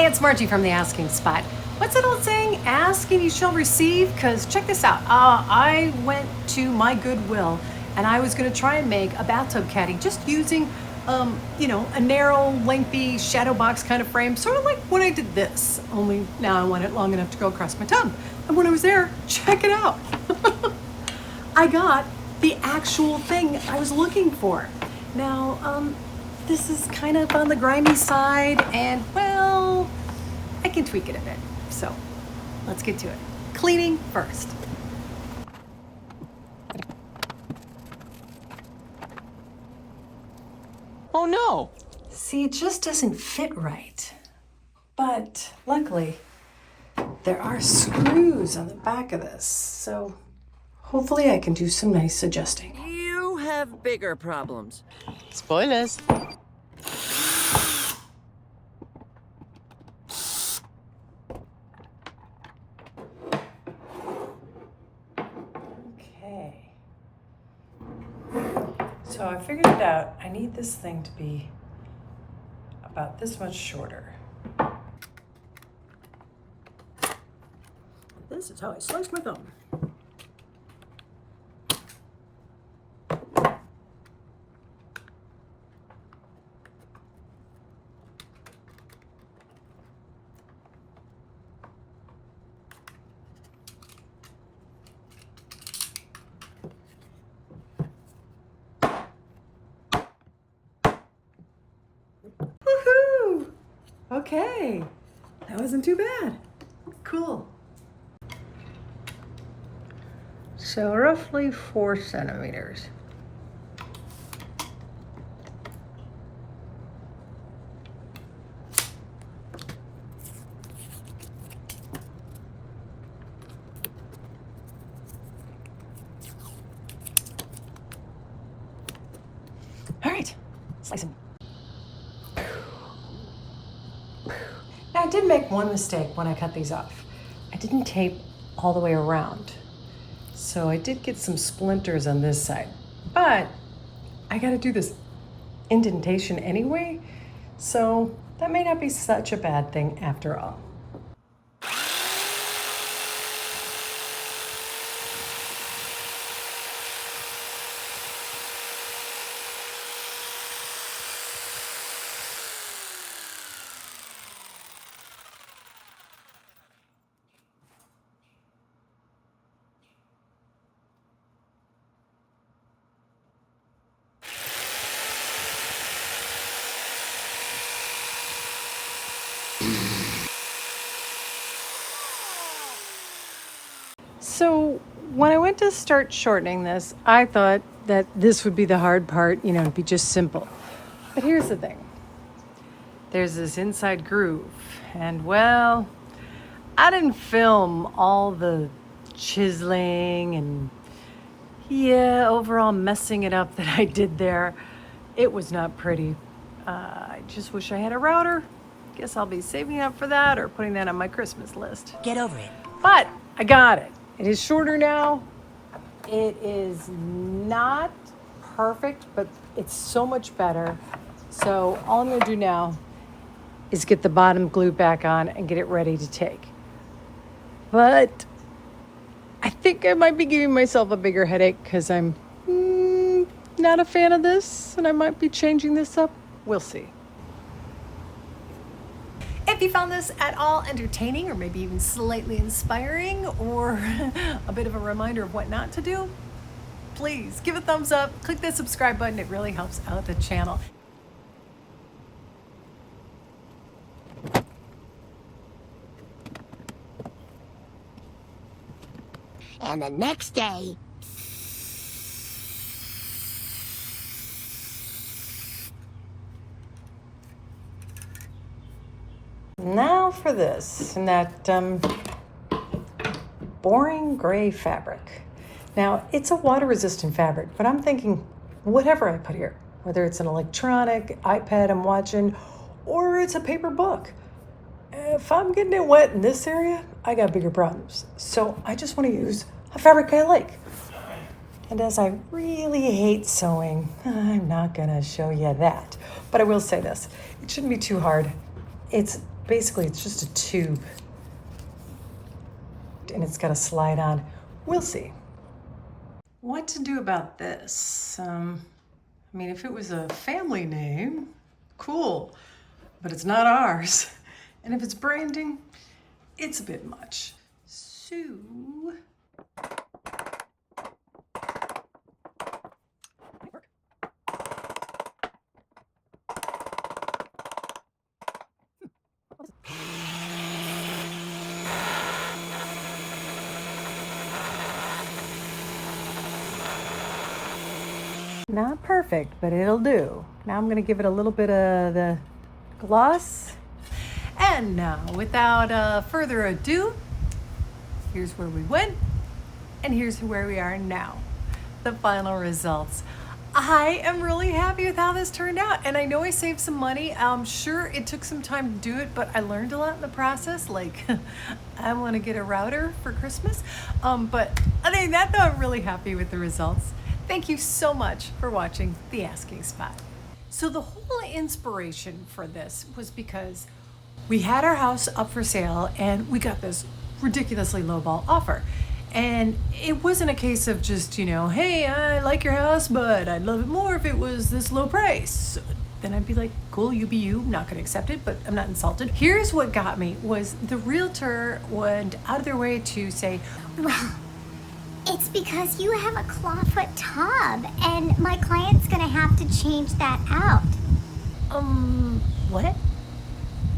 Hey, it's Margie from the Asking Spot. What's that old saying? Ask and you shall receive? Because check this out. I went to my Goodwill and I was going to try and make a bathtub caddy just using, a narrow, lengthy shadow box kind of frame, sort of like when I did this. Only now I want it long enough to go across my tub. And when I was there, check it out. I got the actual thing I was looking for. Now, this is kind of on the grimy side, and well, I can tweak it a bit. So let's get to it. Cleaning first. Oh no! See, it just doesn't fit right. But luckily, there are screws on the back of this, so hopefully I can do some nice adjusting. You have bigger problems. Spoilers. Okay. So I figured it out. I need this thing to be about this much shorter. This is how I slice my thumb. Woohoo! Okay, that wasn't too bad. Cool. So roughly 4 centimeters. All right, slice them. Now I did make one mistake when I cut these off. I didn't tape all the way around. So I did get some splinters on this side, but I gotta do this indentation anyway, so that may not be such a bad thing after all. So when I went to start shortening this, I thought that this would be the hard part, it'd be just simple. But here's the thing. There's this inside groove, and well, I didn't film all the chiseling and overall messing it up that I did there. It was not pretty. I just wish I had a router. Guess I'll be saving up for that or putting that on my Christmas list. Get over it. But I got it. It is shorter now. It is not perfect, but it's so much better. So all I'm gonna do now is get the bottom glue back on and get it ready to take. But I think I might be giving myself a bigger headache because I'm not a fan of this, and I might be changing this up. We'll see. If you found this at all entertaining or maybe even slightly inspiring or a bit of a reminder of what not to do, please give a thumbs up, click the subscribe button. It really helps out the channel. And the next day... Now for this, and that boring gray fabric. Now, it's a water-resistant fabric, but I'm thinking whatever I put here, whether it's an electronic, iPad I'm watching, or it's a paper book. If I'm getting it wet in this area, I got bigger problems. So I just want to use a fabric I like. And as I really hate sewing, I'm not gonna show you that. But I will say this, it shouldn't be too hard. It's Basically, it's just a tube. And it's got a slide on. We'll see. What to do about this? I mean, if it was a family name, cool. But it's not ours. And if it's branding, it's a bit much. So... Not perfect, but it'll do. Now I'm gonna give it a little bit of the gloss. And now, without further ado, here's where we went, and here's where we are now. The final results. I am really happy with how this turned out, and I know I saved some money. I'm sure it took some time to do it, but I learned a lot in the process. Like, I want to get a router for Christmas. But other than that, though, I'm really happy with the results. Thank you so much for watching The Asking Spot. So the whole inspiration for this was because we had our house up for sale and we got this ridiculously lowball offer. And it wasn't a case of just, hey, I like your house, but I'd love it more if it was this low price. Then I'd be like, cool, you be you, not gonna accept it, but I'm not insulted. Here's what got me was the realtor went out of their way to say, well, it's because you have a clawfoot tub, and my client's gonna have to change that out. what?